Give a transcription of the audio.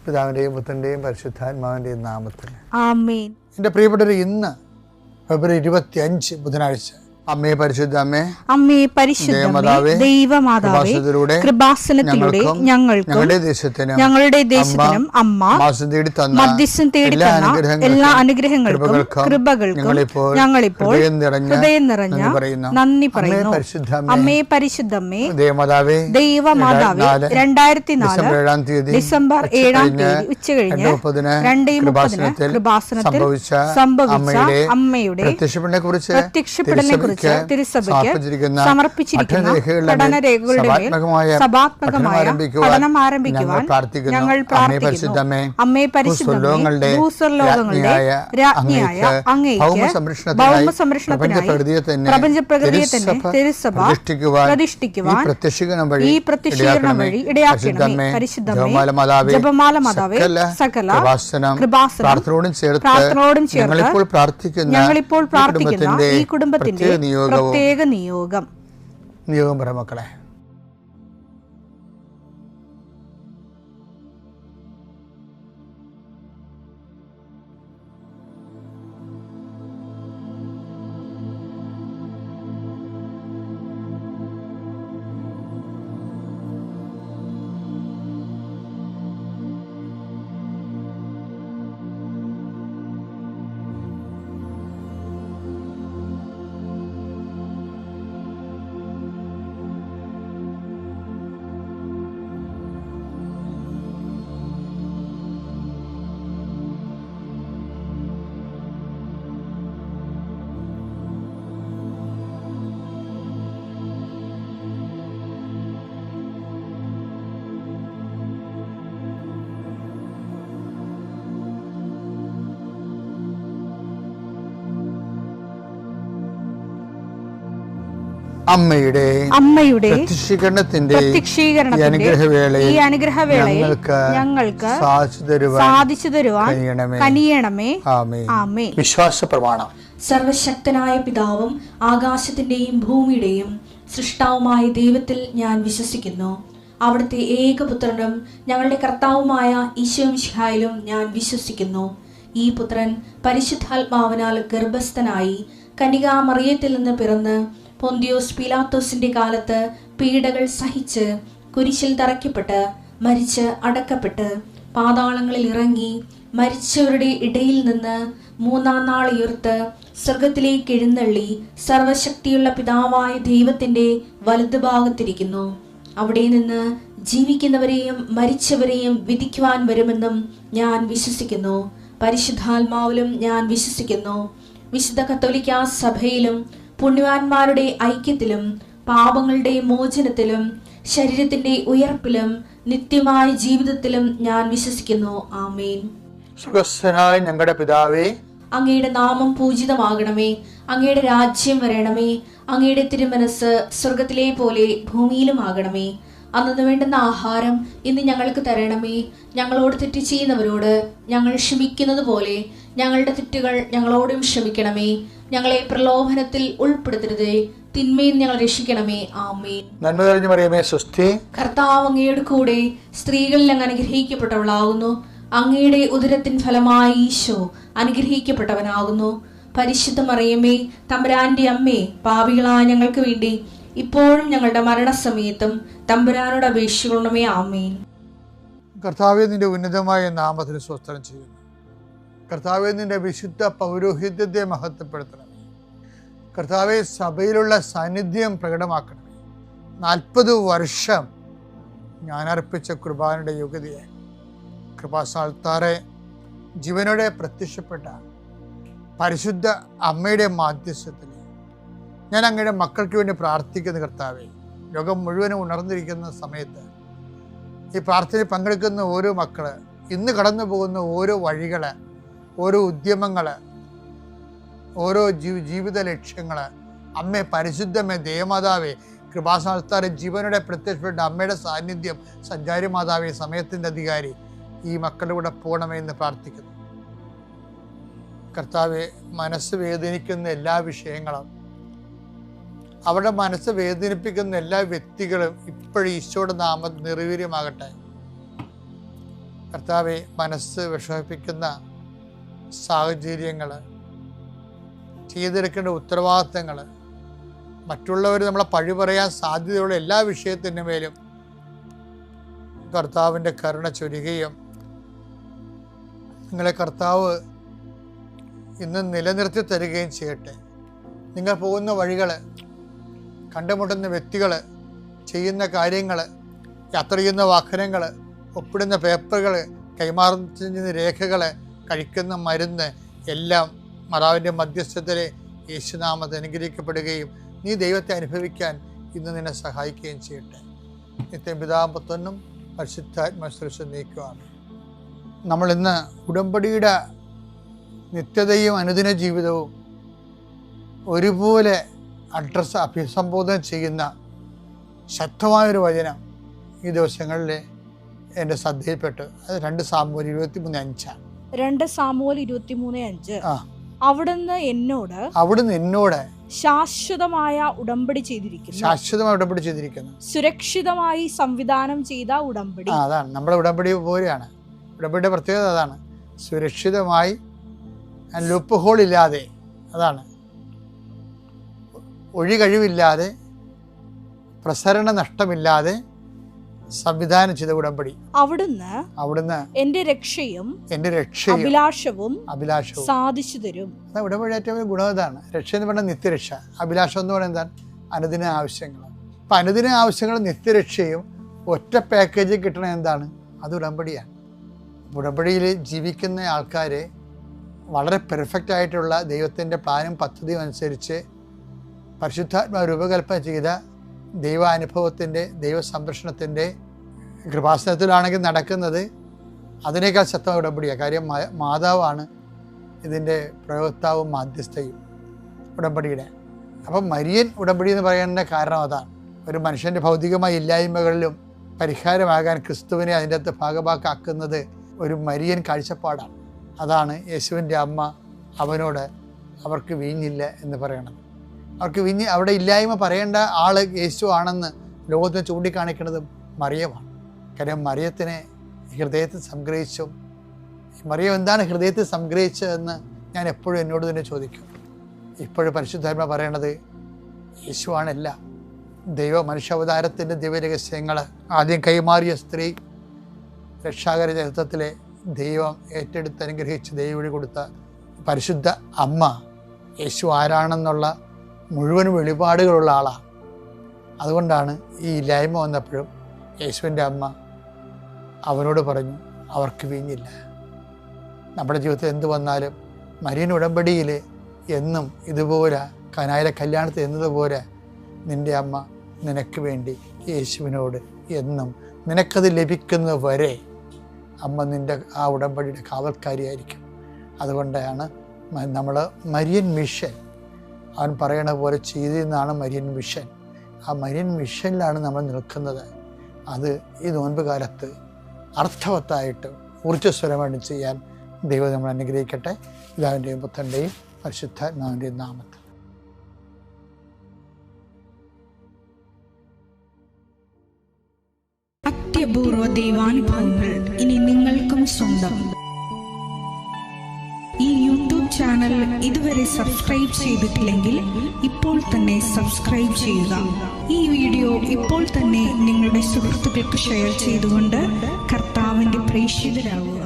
പിതാവിൻ്റെയും പുത്രൻ്റെയും പരിശുദ്ധാത്മാവിൻ്റെയും നാമത്തിൽ ആമേൻ. എൻ്റെ പ്രിയപ്പെട്ടവർ, ഇന്ന് ഫെബ്രുവരി 25 ബുധനാഴ്ച. അമ്മേ പരിശുദ്ധ അമ്മേ, അമ്മേ പരിശുദ്ധമേ, ദൈവമാതാവേ, കൃപാസനത്തിലൂടെ ഞങ്ങൾക്കും ഞങ്ങളുടെ ദേശത്തിനും അമ്മ മധ്യസ്ഥം തേടി തന്ന എല്ലാ അനുഗ്രഹങ്ങൾക്കും കൃപകൾക്കും ഞങ്ങളിപ്പോൾ ഹൃദയം നിറഞ്ഞ നന്ദി പറയുന്നു. അമ്മേ പരിശുദ്ധമേ, ദൈവമാതാവേ, 2004 ഡിസംബർ 7 ഉച്ചകഴിഞ്ഞ് 2:30 കൃപാസനത്തിൽ സംഭവിച്ച അമ്മയുടെ പ്രത്യക്ഷപ്പെടലിനെ കുറിച്ച് തിരുസഭയ്ക്ക് സമർപ്പിച്ചിരിക്കുന്ന പഠനരേഖകളുടെ മേൽ സഭാത്മകമായ പഠനം ആരംഭിക്കുവാൻ ഞങ്ങൾ പ്രാർത്ഥിക്കുന്നു. അമ്മേ പരിശുദ്ധമേ, ഭൂസ്വർലോകങ്ങളുടെ രാജ്ഞിയായ അങ്ങേയ്ക്ക് ഭൗമസംരക്ഷണത്തിനായി പ്രപഞ്ചപ്രകൃതിയെ തന്നെ തിരുസഭ പ്രതിഷ്ഠിക്കുവാൻ ഈ പ്രത്യക്ഷീകരണം വഴി ഇടയാക്കണമേ. പരിശുദ്ധമേ, ജപമാല മാതാവേ, സകല കൃപാസനം പ്രാർത്ഥനയോടും ചേർത്ത് ഞങ്ങളിപ്പോൾ പ്രാർത്ഥിക്കുന്ന ഈ കുടുംബത്തിന്റെ പ്രത്യേക നിയോഗം പറ മക്കളെ. അമ്മയുടെ പ്രത്യക്ഷീകരണത്തിന്റെ ഈ അനുഗ്രഹവേളയിൽ ഞങ്ങൾക്ക് സാധിച്ചു തരുവാൻ കനിയണമേ. ആമേൻ. വിശ്വാസ പ്രമാണം. സർവശക്തനായ പിതാവും ആകാശത്തിന്റെയും ഭൂമിയുടെയും സൃഷ്ടാവുമായ ദൈവത്തിൽ ഞാൻ വിശ്വസിക്കുന്നു. അവിടുത്തെ ഏകപുത്രനും ഞങ്ങളുടെ കർത്താവുമായ ഈശോമിശിഹായിലും ഞാൻ വിശ്വസിക്കുന്നു. ഈ പുത്രൻ പരിശുദ്ധാത്മാവിനാൽ ഗർഭസ്ഥനായി കന്യകാമറിയത്തിൽ നിന്ന് പിറന്ന് പൊന്തിയോസ് പീലാത്തോസിന്റെ കാലത്ത് പീഡകൾ സഹിച്ച് കുരിശിൽ തറയ്ക്കപ്പെട്ട് മരിച്ച് അടക്കപ്പെട്ട് പാതാളങ്ങളിൽ ഇറങ്ങി മരിച്ചവരുടെ ഇടയിൽ നിന്ന് 3-ാം നാൾ ഉയർത്ത് സ്വർഗത്തിലേക്ക് എഴുന്നള്ളി സർവശക്തിയുള്ള പിതാവായ ദൈവത്തിന്റെ വലതുഭാഗത്തിരിക്കുന്നു. അവിടെ നിന്ന് ജീവിക്കുന്നവരെയും മരിച്ചവരെയും വിധിക്കുവാൻ വരുമെന്നും ഞാൻ വിശ്വസിക്കുന്നു. പരിശുദ്ധാത്മാവിലും ഞാൻ വിശ്വസിക്കുന്നു. വിശുദ്ധ കത്തോലിക്കാ സഭയിലും പുണ്യവാന്മാരുടെ ഐക്യത്തിലും പാപങ്ങളുടെ മോചനത്തിലും ശരീരത്തിന്റെ ഉയർപ്പിലും നിത്യമായ ജീവിതത്തിലും ഞാൻ വിശ്വസിക്കുന്നു. ആമേൻ. സ്വർഗ്ഗസ്ഥനായ ഞങ്ങളുടെ പിതാവേ, അങ്ങയുടെ നാമം പൂജിതമാകണമേ. അങ്ങയുടെ രാജ്യം വരണമേ. അങ്ങയുടെ തിരുമനസ് സ്വർഗത്തിലെ പോലെ ഭൂമിയിലും ആകണമേ. അന്നു വേണ്ടുന്ന ആഹാരം ഇന്ന് ഞങ്ങൾക്ക് തരണമേ. ഞങ്ങളോട് തെറ്റ് ചെയ്യുന്നവരോട് ഞങ്ങൾ ക്ഷമിക്കുന്നത് പോലെ ഞങ്ങളുടെ തെറ്റുകൾ ഞങ്ങളോടും ക്ഷമിക്കണമേ. ഞങ്ങളെ പ്രലോഭനത്തിൽ ഉൾപ്പെടുത്തരുതേ, തിന്മയിൽ ഞങ്ങൾ രക്ഷിക്കണമേ. ആമേൻ. നന്മ നിറഞ്ഞ മറിയമേ, സ്വസ്തി. കർത്താവ് അങ്ങയുടെ കൂടെ സ്ത്രീകളിൽ അങ്ങ് അനുഗ്രഹിക്കപ്പെട്ടവളാകുന്നു. അങ്ങയുടെ ഉദരത്തിൻ ഫലമായി ഈശോ അനുഗ്രഹിക്കപ്പെട്ടവനാകുന്നു. പരിശുദ്ധ മറിയമേ, തമ്പുരാന്റെ അമ്മേ, പാപികളായ ഞങ്ങൾക്ക് വേണ്ടി ഇപ്പോഴും ഞങ്ങളുടെ മരണസമയത്തും തമ്പുരാനോട് അപേക്ഷിക്കണമേ. ആമേൻ. കർത്താവേ, നിന്റെ ഉന്നതമായ നാമത്തിന് സ്തോത്രം ചെയ്യുന്നു. കർത്താവേ, നിന്റെ വിശുദ്ധ പൗരോഹിത്യത്തെ മഹത്വപ്പെടുത്തണമേ. കർത്താവേ, സഭയിലുള്ള സാന്നിധ്യം പ്രകടമാക്കണമേ. 40 വർഷം ഞാൻ അർപ്പിച്ച കുർബാനയുടെ യോഗ്യതയെ കൃപാസാൽത്താറെ ജീവനോടെ പ്രത്യക്ഷപ്പെട്ട പരിശുദ്ധ അമ്മയുടെ മാധ്യസ്ഥത്തിൽ ഞാൻ അങ്ങയുടെ മക്കൾക്ക് വേണ്ടി പ്രാർത്ഥിക്കുന്ന കർത്താവേ. ലോകം മുഴുവനും ഉണർന്നിരിക്കുന്ന സമയത്ത് ഈ പ്രാർത്ഥനയിൽ പങ്കെടുക്കുന്ന ഓരോ മക്കള്, ഇന്ന് കടന്നു പോകുന്ന ഓരോ വഴികള്, ഓരോ ഉദ്യമങ്ങള്, ഓരോ ജീവിത ലക്ഷ്യങ്ങള്, അമ്മേ പരിശുദ്ധമേ, ദേവമാതാവേ, കൃപാസാൽത്താറെ ജീവനോടെ പ്രത്യക്ഷപ്പെട്ട അമ്മയുടെ സാന്നിധ്യം, സഞ്ചാരി മാതാവേ, സമയത്തിൻ്റെ അധികാരി, ഈ മക്കളുടെ കൂടെ പോകണമേ എന്ന് പ്രാർത്ഥിക്കുന്നു. കർത്താവെ, മനസ്സ് വേദനിക്കുന്ന എല്ലാ വിഷയങ്ങളും, അവരുടെ മനസ്സ് വേദനിപ്പിക്കുന്ന എല്ലാ വ്യക്തികളും ഇപ്പോഴും ഈശോയുടെ നാമം നിർവീര്യമാകട്ടെ. കർത്താവെ, മനസ്സ് വിഷമിപ്പിക്കുന്ന സാഹചര്യങ്ങൾ, ചെയ്തെടുക്കേണ്ട ഉത്തരവാദിത്തങ്ങൾ, മറ്റുള്ളവർ നമ്മളെ പഴി പറയാൻ സാധ്യതയുള്ള എല്ലാ വിഷയത്തിൻ്റെ മേലും കർത്താവിൻ്റെ കരുണ ചൊരിയുകയും നിങ്ങളെ കർത്താവ് ഇന്ന് നിലനിർത്തി തരികയും ചെയ്യട്ടെ. നിങ്ങൾ പോകുന്ന വഴികൾ, കണ്ടുമുട്ടുന്ന വ്യക്തികൾ, ചെയ്യുന്ന കാര്യങ്ങൾ, യാത്ര ചെയ്യുന്ന വാഹനങ്ങൾ, ഒപ്പിടുന്ന പേപ്പറുകൾ, കൈമാറുന്ന രേഖകൾ, കഴിക്കുന്ന മരുന്ന് എല്ലാം മാതാവിൻ്റെ മധ്യസ്ഥത്തിൽ യേശുനാമത്തിൽ അനുഗ്രഹിക്കപ്പെടുകയും നീ ദൈവത്തെ അനുഭവിക്കാൻ ഇന്ന് നിന്നെ സഹായിക്കുകയും ചെയ്യട്ടെ. നിത്യം പിതാവും പുത്രനും പരിശുദ്ധാത്മാശ്രേഷ്ഠ നീക്കുവാണ്. നമ്മളിന്ന് ഉടമ്പടിയുടെ നിത്യതയും അനുദിന ജീവിതവും ഒരുപോലെ അഭിസംബോധന ചെയ്യുന്ന ശക്തമായൊരു വചനം ഈ ദിവസങ്ങളിൽ എൻ്റെ ശ്രദ്ധയിൽപ്പെട്ടു. അത് 2 സാമുവേൽ 23:5. 2 സാമുവേൽ 23:5. അവിടുന്ന് എന്നോട് ശാശ്വതമായ ഉടമ്പടി ചെയ്തിരിക്കുന്നു. സുരക്ഷിതമായി സംവിധാനം ചെയ്ത ഉടമ്പടി. അതാണ് നമ്മുടെ ഉടമ്പടി പോലെയാണ്. ഉടമ്പടിയുടെ പ്രത്യേകത അതാണ്. സുരക്ഷിതമായി, ലൂപ്പ് ഹോൾ ഇല്ലാതെ, അതാണ് ഒഴികഴിവില്ലാതെ, പ്രസരണ നഷ്ടമില്ലാതെ സംവിധാനം ചെയ്ത ഉടമ്പടി. അവിടുന്ന് എന്റെ രക്ഷയും അഭിലാഷവും സാധിച്ചു തരും. ഉടമ്പടി ഏറ്റവും ഗുണം ഇതാണ്. രക്ഷ എന്ന് പറഞ്ഞാൽ നിത്യരക്ഷ, അഭിലാഷം എന്ന് പറയുന്നത് എന്താണ്? അനുദിന ആവശ്യങ്ങൾ. അപ്പം അനുദിന ആവശ്യങ്ങളും നിത്യരക്ഷയും ഒറ്റ പാക്കേജിൽ കിട്ടണ എന്താണ്? അത് ഉടമ്പടിയാണ്. ഉടമ്പടിയിൽ ജീവിക്കുന്ന ആൾക്കാർ വളരെ പെർഫെക്റ്റ് ആയിട്ടുള്ള ദൈവത്തിൻ്റെ പ്ലാനും പദ്ധതിയും അനുസരിച്ച് പരിശുദ്ധാത്മാവ് രൂപകൽപ്പന ചെയ്ത ദൈവാനുഭവത്തിൻ്റെ, ദൈവ സംരക്ഷണത്തിൻ്റെ കൃപാസനത്തിലാണെങ്കിൽ നടക്കുന്നത് അതിനേക്കാൾ ശക്തമായ ഉടമ്പടിയാണ്. കാര്യം മാതാവാണ് ഇതിൻ്റെ പ്രയോക്താവും മാധ്യസ്ഥയും ഉടമ്പടിയുടെ. അപ്പം മരിയൻ ഉടമ്പടി എന്ന് പറയുന്നതിൻ്റെ കാരണം അതാണ്. ഒരു മനുഷ്യൻ്റെ ഭൗതികമായ ഇല്ലായ്മകളിലും പരിഹാരമാകാൻ ക്രിസ്തുവിനെ അതിൻ്റെ അകത്ത് ഭാഗമാക്കാക്കുന്നത് ഒരു മരിയൻ കാഴ്ചപ്പാടാണ്. അതാണ് യേശുവിൻ്റെ അമ്മ അവനോട് അവർക്ക് വീഞ്ഞില്ല എന്ന് പറയണത്. അവർക്ക് അവിടെ ഇല്ലായ്മ പറയേണ്ട ആൾ യേശു ആണെന്ന് ലോകത്തിന് ചൂണ്ടിക്കാണിക്കുന്നതും മറിയമാണ്. കാര്യം മറിയത്തിനെ ഹൃദയത്തിൽ സംഗ്രഹിച്ചു. മറിയം എന്താണ് ഹൃദയത്തിൽ സംഗ്രഹിച്ചതെന്ന് ഞാൻ എപ്പോഴും എന്നോട് തന്നെ ചോദിക്കും. ഇപ്പോഴും പരിശുദ്ധാത്മ പറയണത് യേശുവാണല്ല. മനുഷ്യാവതാരത്തിൻ്റെ ദിവ്യരഹസ്യങ്ങൾ ആദ്യം കൈമാറിയ സ്ത്രീ, രക്ഷാകര ചരിത്രത്തിലെ ദൈവം ഏറ്റെടുത്ത് അനുഗ്രഹിച്ച് ദൈവവഴി കൊടുത്ത പരിശുദ്ധ അമ്മ യേശു ആരാണെന്നുള്ള മുഴുവൻ വെളിപാടുകളുള്ള ആളാണ്. അതുകൊണ്ടാണ് ഈ ഇല്ലായ്മ വന്നപ്പോഴും യേശുവിൻ്റെ അമ്മ അവനോട് പറഞ്ഞു അവർക്ക് വീഞ്ഞില്ല. നമ്മുടെ ജീവിതത്തിൽ എന്ത് വന്നാലും മരിയൻ ഉടമ്പടിയിൽ എന്നും ഇതുപോലെ കനായിലെ കല്യാണത്തിൽ എന്നതുപോലെ നിൻ്റെ അമ്മ നിനക്ക് വേണ്ടി യേശുവിനോട് എന്നും നിനക്കത് ലഭിക്കുന്നത് വരെ അമ്മ നിൻ്റെ ആ ഉടമ്പടിയുടെ കാവൽക്കാരിയായിരിക്കും. അതുകൊണ്ടാണ് നമ്മൾ മരിയൻ മിഷൻ, അവൻ പറയണ പോലെ ചെയ്തെന്നാണ് മരിയൻ മിഷൻ. ആ മരിയൻ മിഷനിലാണ് നമ്മൾ നിൽക്കുന്നത്. അത് ഈ നോൻപ് കാലത്ത് അർത്ഥവത്തായിട്ട് ഊർജ്ജസ്വരമായിട്ട് ചെയ്യാൻ ദൈവം നമ്മൾ അനുഗ്രഹിക്കട്ടെ. പിതാവിൻ്റെയും പുത്രൻ്റെയും പരിശുദ്ധാത്മാവിൻ്റെയും നാമത്തിൽ. അത്യപൂർവ ദൈവാനുഭവങ്ങൾ ഇനി നിങ്ങൾക്കും സ്വന്തം. ഈ യൂട്യൂബ് ചാനൽ ഇതുവരെ സബ്സ്ക്രൈബ് ചെയ്തിട്ടില്ലെങ്കിൽ ഇപ്പോൾ തന്നെ സബ്സ്ക്രൈബ് ചെയ്യുക. ഈ വീഡിയോ ഇപ്പോൾ തന്നെ നിങ്ങളുടെ സുഹൃത്തുക്കൾക്ക് ഷെയർ ചെയ്തുകൊണ്ട് കർത്താവിന്റെ പ്രേക്ഷിതരാകുക.